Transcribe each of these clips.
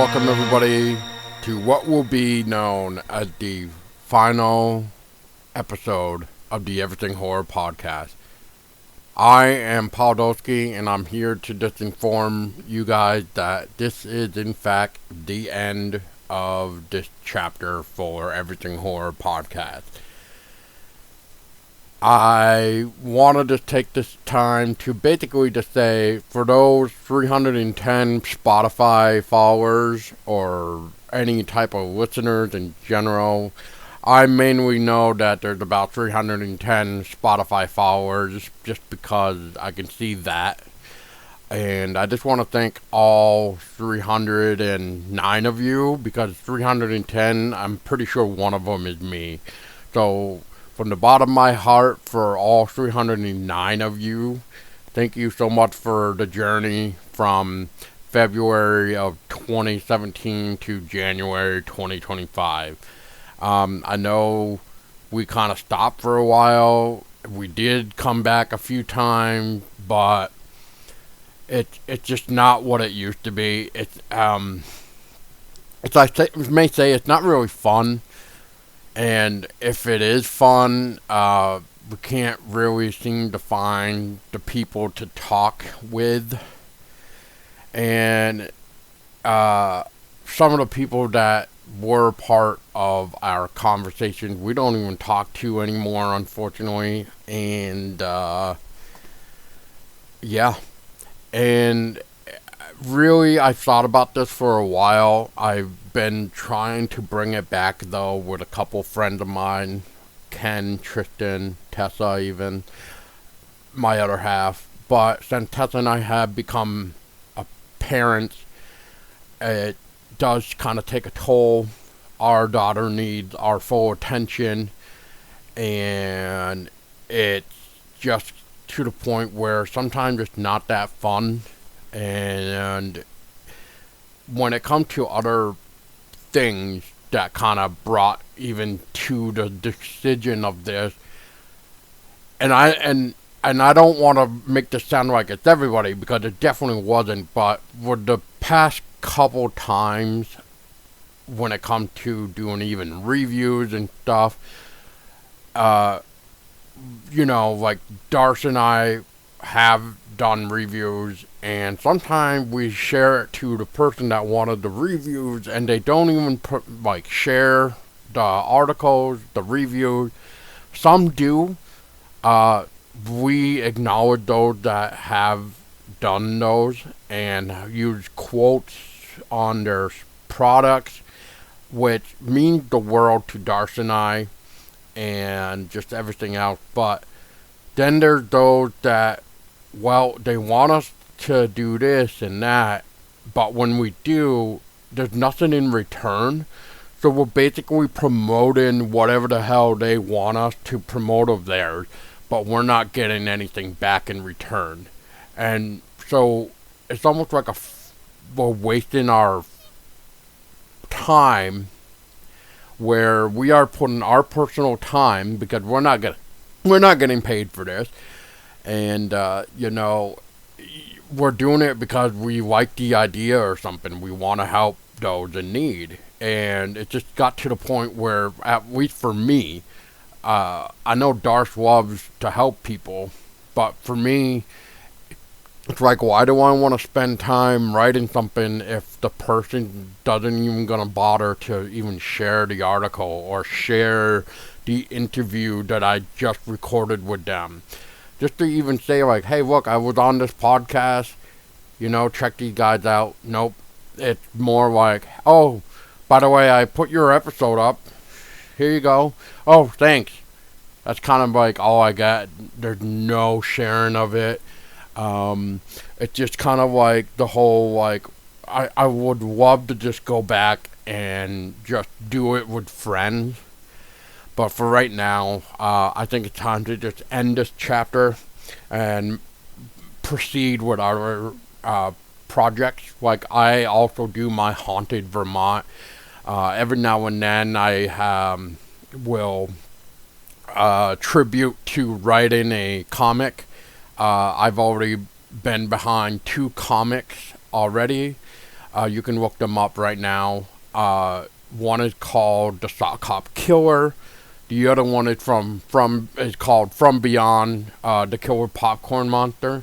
welcome everybody to what will be known as the final episode of the Everything Horror Podcast. I am Paul Dolsky, and I'm here to just inform you guys that this is in fact the end of this chapter for Everything Horror Podcast. I wanted to take this time to basically just say, for those 310 Spotify followers or any type of listeners in general, I mainly know that there's about 310 Spotify followers just because I can see that. And I just want to thank all 309 of you, because 310, I'm pretty sure one of them is me. So, from the bottom of my heart, for all 309 of you, thank you so much for the journey from February of 2017 to January 2025. I know we kind of stopped for a while. We did come back a few times, but it's just not what it used to be. It's I may say it's not really fun. And if it is fun, we can't really seem to find the people to talk with. And some of the people that were part of our conversation, we don't even talk to anymore, unfortunately. And yeah. And really, I thought about this for a while. I've been trying to bring it back, though, with a couple friends of mine. Ken, Tristan, Tessa even. My other half. But since Tessa and I have become parents, it does kind of take a toll. Our daughter needs our full attention. And it's just to the point where sometimes it's not that fun. And when it comes to other things that kind of brought even to the decision of this, and I don't want to make this sound like it's everybody, because it definitely wasn't, but with the past couple times when it comes to doing even reviews and stuff, like Darcy and I have done reviews, and sometimes we share it to the person that wanted the reviews, and they don't even share the articles, the reviews. Some do. We acknowledge those that have done those and use quotes on their products, which means the world to Darcy and I, and just everything else. But then there's those that, they want us to do this and that, but when we do, there's nothing in return. So we're basically promoting whatever the hell they want us to promote of theirs, but we're not getting anything back in return. And so it's almost like we're wasting our time, where we are putting our personal time, because we're not getting paid for this. And, we're doing it because we like the idea or something. We want to help those in need. And it just got to the point where, at least for me, I know Darce loves to help people, but for me, it's like, why do I want to spend time writing something if the person doesn't even gonna bother to even share the article or share the interview that I just recorded with them? Just to even say, like, hey, look, I was on this podcast, check these guys out. Nope. It's more like, oh, by the way, I put your episode up. Here you go. Oh, thanks. That's kind of like all I got. There's no sharing of it. It's just kind of like the whole, I would love to just go back and just do it with friends. But for right now, I think it's time to just end this chapter and proceed with our projects. Like, I also do my Haunted Vermont. Every now and then I will tribute to writing a comic. I've already been behind 2 comics already. You can look them up right now. One is called The Sock Hop Killer. The other one is is called From Beyond, The Killer Popcorn Monster.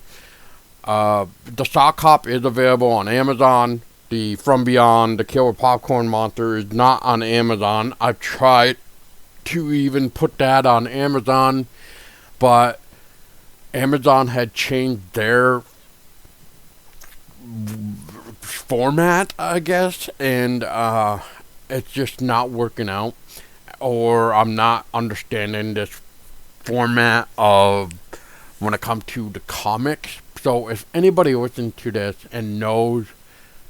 The Sock Hop is available on Amazon. The From Beyond, The Killer Popcorn Monster is not on Amazon. I've tried to even put that on Amazon, but Amazon had changed their format, I guess, and it's just not working out. Or I'm not understanding this format of when it comes to the comics. So if anybody listens to this and knows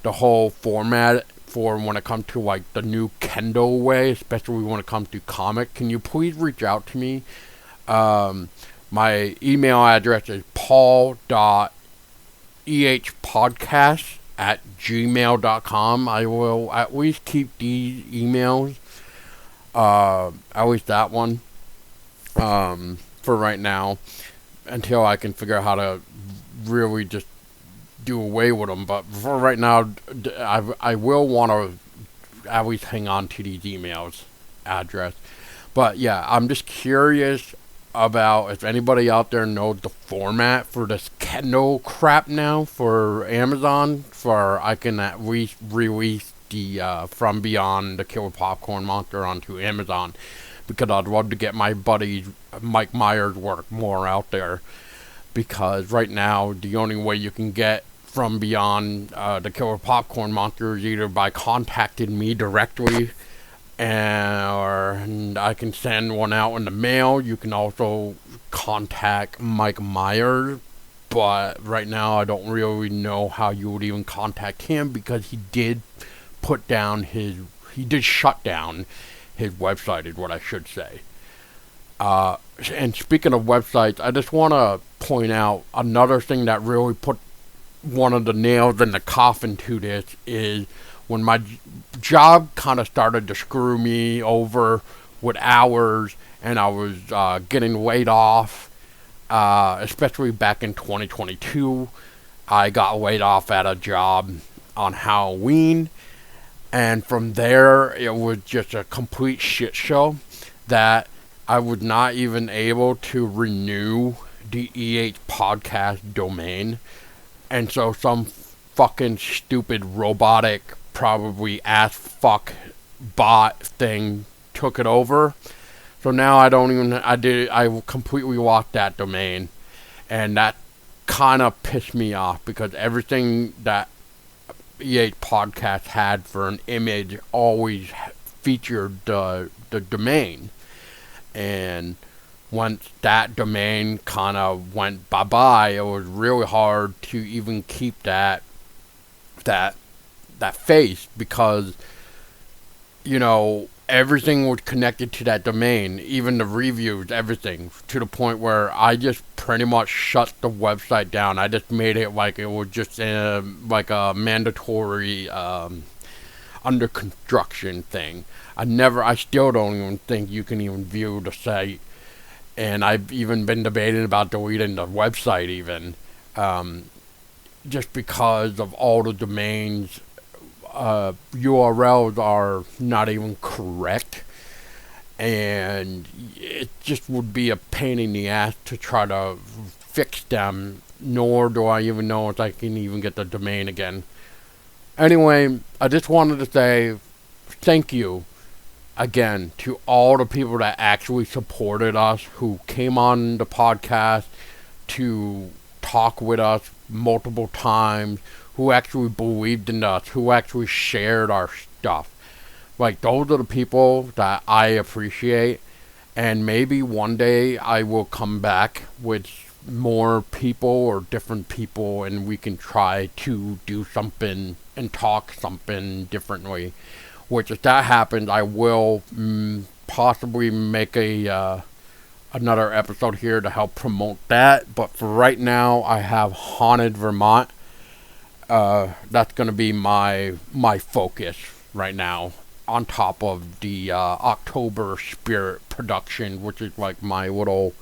the whole format for when it comes to like the new Kendall way, especially when it comes to comic, can you please reach out to me? My email address is paul.ehpodcast@gmail.com. I will at least keep these emails, at least that one, for right now, until I can figure out how to really just do away with them. But for right now, I will want to at least hang on to these emails address. But yeah, I'm just curious about if anybody out there knows the format for this Kindle crap now for Amazon, for I can at least release the From Beyond, The Killer Popcorn Monster onto Amazon, because I'd love to get my buddy Mike Myers' work more out there. Because right now, the only way you can get From Beyond, The Killer Popcorn Monster is either by contacting me directly, and I can send one out in the mail. You can also contact Mike Myers, but right now I don't really know how you would even contact him, because he did shut down his website, is what I should say. And speaking of websites, I just want to point out another thing that really put one of the nails in the coffin to this is when my job kind of started to screw me over with hours, and I was getting laid off, especially back in 2022. I got laid off at a job on Halloween, and from there it was just a complete shit show that I was not even able to renew the EH podcast domain. And so some fucking stupid robotic, probably ass fuck bot thing took it over. So now I completely lost that domain. And that kind of pissed me off, because everything that EH podcast had for an image always featured the domain. And once that domain kind of went bye-bye, it was really hard to even keep that face, because, you know, everything was connected to that domain, even the reviews, everything, to the point where I just pretty much shut the website down. I just made it like it was just like a mandatory under construction thing. I still don't even think you can even view the site. And I've even been debating about deleting the website even. Just because of all the domains, URLs are not even correct. And it just would be a pain in the ass to try to fix them. Nor do I even know if I can even get the domain again. Anyway, I just wanted to say thank you again to all the people that actually supported us, who came on the podcast to talk with us multiple times, who actually believed in us, who actually shared our stuff. Like, those are the people that I appreciate. And maybe one day I will come back with more people or different people, and we can try to do something and talk something differently. Which, if that happens, I will possibly make another episode here to help promote that. But for right now, I have Haunted Vermont. That's going to be my focus right now, on top of the October Spirit production, which is like my little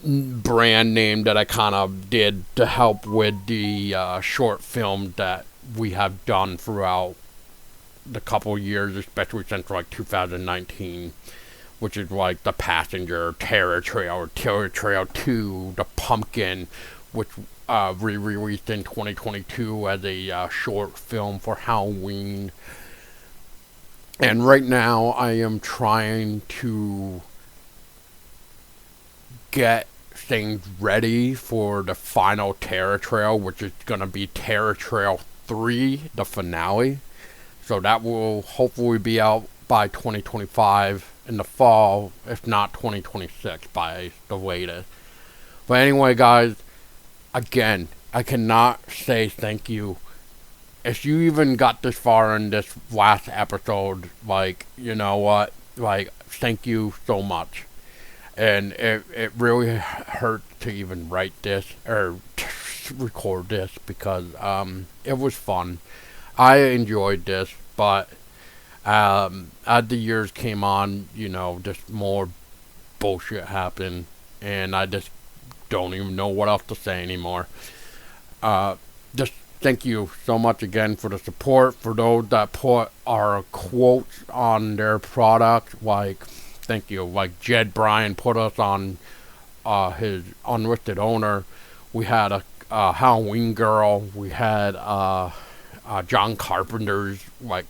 brand name that I kind of did to help with the short film that we have done throughout the couple years, especially since like 2019, which is like The Passenger, Terror Trail, Terror Trail 2, The Pumpkin, which re-released in 2022 as a short film for Halloween. And right now, I am trying to get things ready for the final Terror Trail, which is going to be Terror Trail 3, the finale. So that will hopefully be out by 2025 in the fall, if not 2026 by the latest. But anyway, guys, again, I cannot say thank you. If you even got this far in this last episode, like, you know what? Like, thank you so much. And it really hurt to even write this or record this because it was fun. I enjoyed this, but as the years came on, you know, just more bullshit happened, and I just don't even know what else to say anymore. Just thank you so much again for the support. For those that put our quotes on their product, like, thank you. Like Jed Bryan put us on his Unlisted Owner. We had a Halloween Girl. We had John Carpenter's like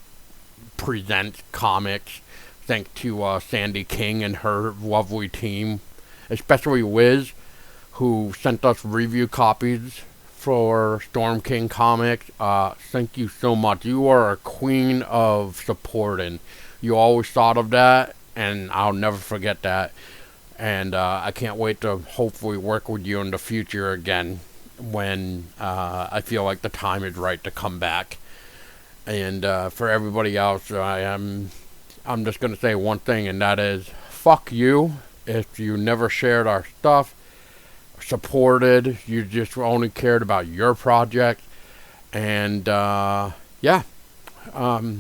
present comics. Thanks to Sandy King and her lovely team, especially Liz, who sent us review copies for Storm King Comics. Thank you so much. You are a queen of supporting. You always thought of that, and I'll never forget that. And I can't wait to hopefully work with you in the future again when I feel like the time is right to come back. And for everybody else, I'm just going to say one thing, and that is, fuck you. If you never shared our stuff, supported, you just only cared about your project, and yeah, I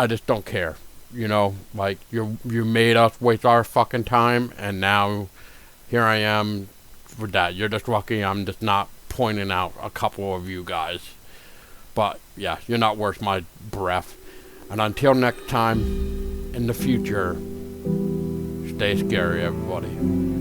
just don't care. You know, like, you made us waste our fucking time, and now here I am with that. You're just lucky I'm just not pointing out a couple of you guys. But yeah, you're not worth my breath. And until next time, in the future, stay scary, everybody.